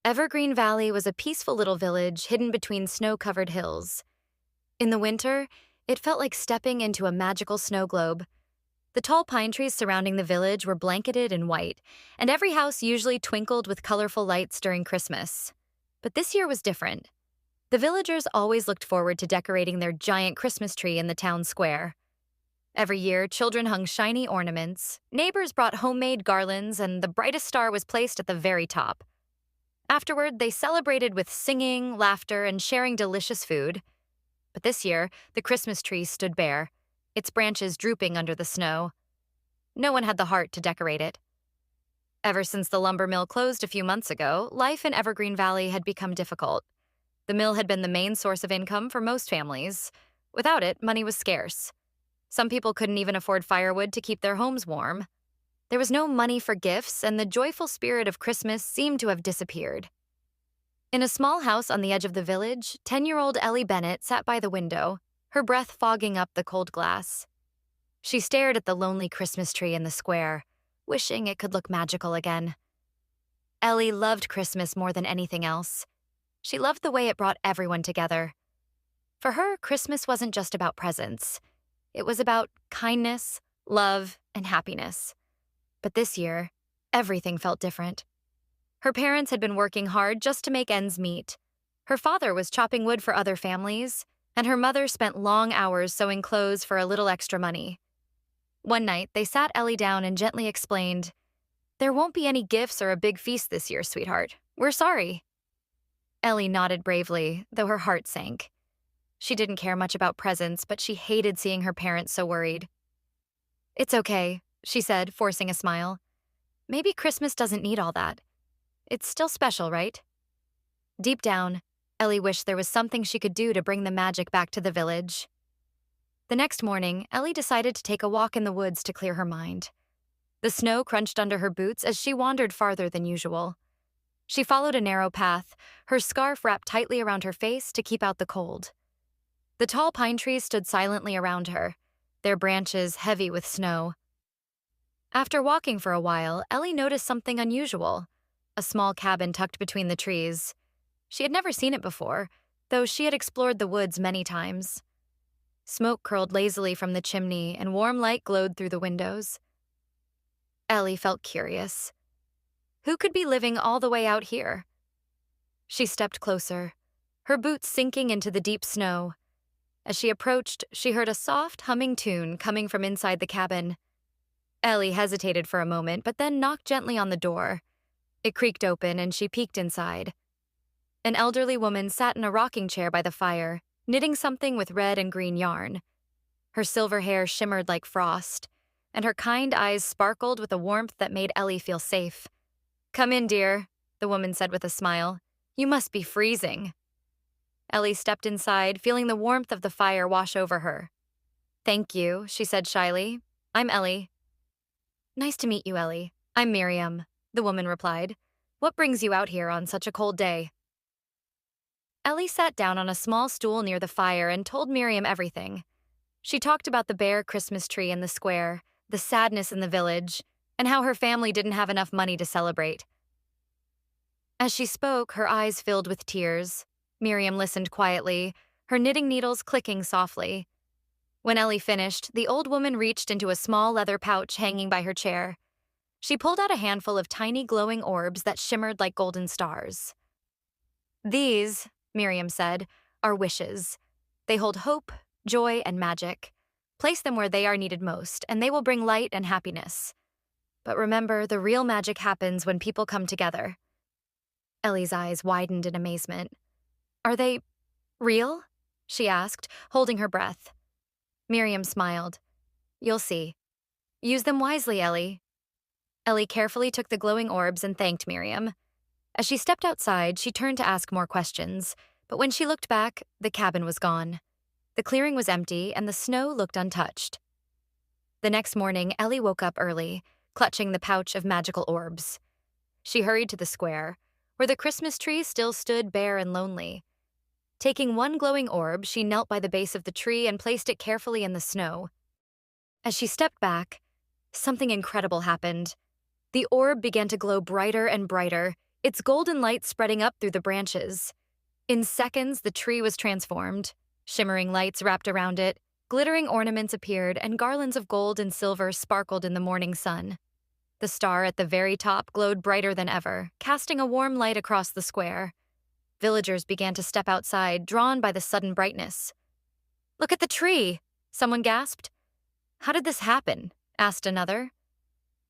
Evergreen Valley was a peaceful little village hidden between snow-covered hills. In the winter, it felt like stepping into a magical snow globe. The tall pine trees surrounding the village were blanketed in white, and every house usually twinkled with colorful lights during Christmas. But this year was different. The villagers always looked forward to decorating their giant Christmas tree in the town square. Every year, children hung shiny ornaments, neighbors brought homemade garlands, and the brightest star was placed at the very top. Afterward, they celebrated with singing, laughter, and sharing delicious food. But this year, the Christmas tree stood bare, its branches drooping under the snow. No one had the heart to decorate it. Ever since the lumber mill closed a few months ago, life in Evergreen Valley had become difficult. The mill had been the main source of income for most families. Without it, money was scarce. Some people couldn't even afford firewood to keep their homes warm. There was no money for gifts, and the joyful spirit of Christmas seemed to have disappeared. In a small house on the edge of the village, 10-year-old Ellie Bennett sat by the window, her breath fogging up the cold glass. She stared at the lonely Christmas tree in the square, wishing it could look magical again. Ellie loved Christmas more than anything else. She loved the way it brought everyone together. For her, Christmas wasn't just about presents. It was about kindness, love, and happiness. But this year, everything felt different. Her parents had been working hard just to make ends meet. Her father was chopping wood for other families, and her mother spent long hours sewing clothes for a little extra money. One night, they sat Ellie down and gently explained, "There won't be any gifts or a big feast this year, sweetheart. We're sorry." Ellie nodded bravely, though her heart sank. She didn't care much about presents, but she hated seeing her parents so worried. "It's okay," she said, forcing a smile. "Maybe Christmas doesn't need all that. It's still special, right?" Deep down, Ellie wished there was something she could do to bring the magic back to the village. The next morning, Ellie decided to take a walk in the woods to clear her mind. The snow crunched under her boots as she wandered farther than usual. She followed a narrow path, her scarf wrapped tightly around her face to keep out the cold. The tall pine trees stood silently around her, their branches heavy with snow. After walking for a while, Ellie noticed something unusual, a small cabin tucked between the trees. She had never seen it before, though she had explored the woods many times. Smoke curled lazily from the chimney, and warm light glowed through the windows. Ellie felt curious. Who could be living all the way out here? She stepped closer, her boots sinking into the deep snow. As she approached, she heard a soft, humming tune coming from inside the cabin. Ellie hesitated for a moment, but then knocked gently on the door. It creaked open, and she peeked inside. An elderly woman sat in a rocking chair by the fire, knitting something with red and green yarn. Her silver hair shimmered like frost, and her kind eyes sparkled with a warmth that made Ellie feel safe. "Come in, dear," the woman said with a smile. "You must be freezing." Ellie stepped inside, feeling the warmth of the fire wash over her. "Thank you," she said shyly. "I'm Ellie." "Nice to meet you, Ellie. I'm Miriam," the woman replied. "What brings you out here on such a cold day?" Ellie sat down on a small stool near the fire and told Miriam everything. She talked about the bare Christmas tree in the square, the sadness in the village, and how her family didn't have enough money to celebrate. As she spoke, her eyes filled with tears. Miriam listened quietly, her knitting needles clicking softly. When Ellie finished, the old woman reached into a small leather pouch hanging by her chair. She pulled out a handful of tiny glowing orbs that shimmered like golden stars. "These," Miriam said, "are wishes. They hold hope, joy, and magic. Place them where they are needed most, and they will bring light and happiness. But remember, the real magic happens when people come together." Ellie's eyes widened in amazement. "Are they real?" she asked, holding her breath. Miriam smiled. "You'll see. Use them wisely, Ellie." Ellie carefully took the glowing orbs and thanked Miriam. As she stepped outside, she turned to ask more questions, but when she looked back, the cabin was gone. The clearing was empty, and the snow looked untouched. The next morning, Ellie woke up early, clutching the pouch of magical orbs. She hurried to the square, where the Christmas tree still stood bare and lonely. Taking one glowing orb, she knelt by the base of the tree and placed it carefully in the snow. As she stepped back, something incredible happened. The orb began to glow brighter and brighter, its golden light spreading up through the branches. In seconds, the tree was transformed. Shimmering lights wrapped around it, glittering ornaments appeared, and garlands of gold and silver sparkled in the morning sun. The star at the very top glowed brighter than ever, casting a warm light across the square. Villagers began to step outside, drawn by the sudden brightness. "Look at the tree!" someone gasped. "How did this happen?" asked another.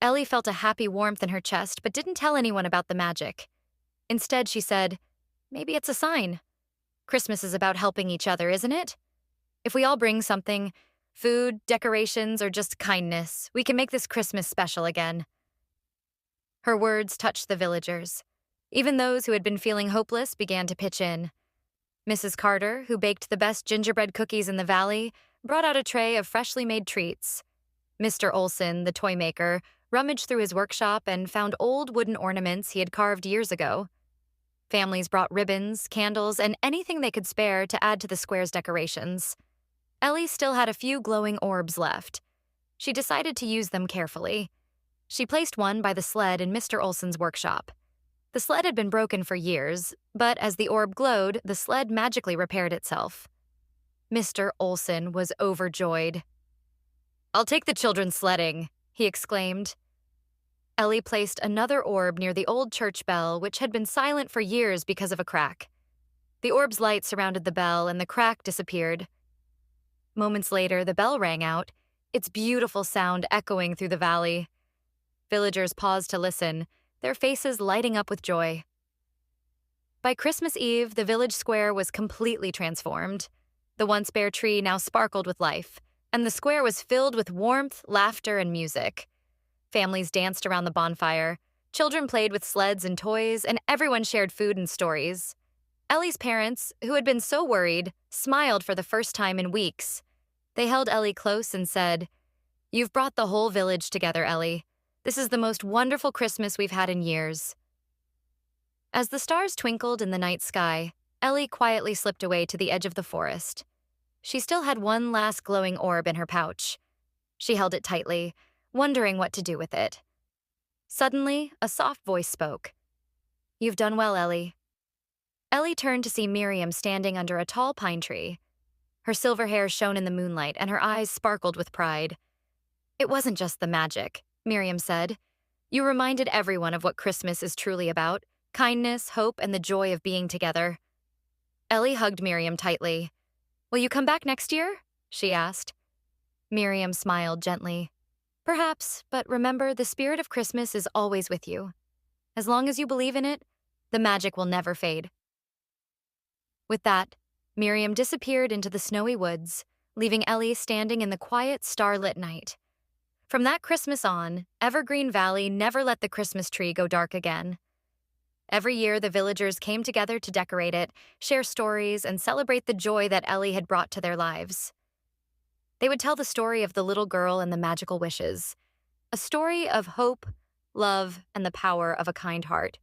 Ellie felt a happy warmth in her chest but didn't tell anyone about the magic. Instead, she said, "Maybe it's a sign. Christmas is about helping each other, isn't it? If we all bring something, food, decorations, or just kindness, we can make this Christmas special again." Her words touched the villagers. Even those who had been feeling hopeless began to pitch in. Mrs. Carter, who baked the best gingerbread cookies in the valley, brought out a tray of freshly made treats. Mr. Olson, the toy maker, rummaged through his workshop and found old wooden ornaments he had carved years ago. Families brought ribbons, candles, and anything they could spare to add to the square's decorations. Ellie still had a few glowing orbs left. She decided to use them carefully. She placed one by the sled in Mr. Olson's workshop. The sled had been broken for years, but as the orb glowed, the sled magically repaired itself. Mr. Olson was overjoyed. "I'll take the children sledding," he exclaimed. Ellie placed another orb near the old church bell, which had been silent for years because of a crack. The orb's light surrounded the bell, and the crack disappeared. Moments later, the bell rang out, its beautiful sound echoing through the valley. Villagers paused to listen, their faces lighting up with joy. By Christmas Eve, the village square was completely transformed. The once bare tree now sparkled with life, and the square was filled with warmth, laughter, and music. Families danced around the bonfire, children played with sleds and toys, and everyone shared food and stories. Ellie's parents, who had been so worried, smiled for the first time in weeks. They held Ellie close and said, "You've brought the whole village together, Ellie. This is the most wonderful Christmas we've had in years." As the stars twinkled in the night sky, Ellie quietly slipped away to the edge of the forest. She still had one last glowing orb in her pouch. She held it tightly, wondering what to do with it. Suddenly, a soft voice spoke. "You've done well, Ellie." Ellie turned to see Miriam standing under a tall pine tree. Her silver hair shone in the moonlight, and her eyes sparkled with pride. "It wasn't just the magic," Miriam said. "You reminded everyone of what Christmas is truly about: kindness, hope, and the joy of being together." Ellie hugged Miriam tightly. "Will you come back next year?" she asked. Miriam smiled gently. "Perhaps, but remember, the spirit of Christmas is always with you. As long as you believe in it, the magic will never fade." With that, Miriam disappeared into the snowy woods, leaving Ellie standing in the quiet, starlit night. From that Christmas on, Evergreen Valley never let the Christmas tree go dark again. Every year, the villagers came together to decorate it, share stories, and celebrate the joy that Ellie had brought to their lives. They would tell the story of the little girl and the magical wishes, a story of hope, love, and the power of a kind heart.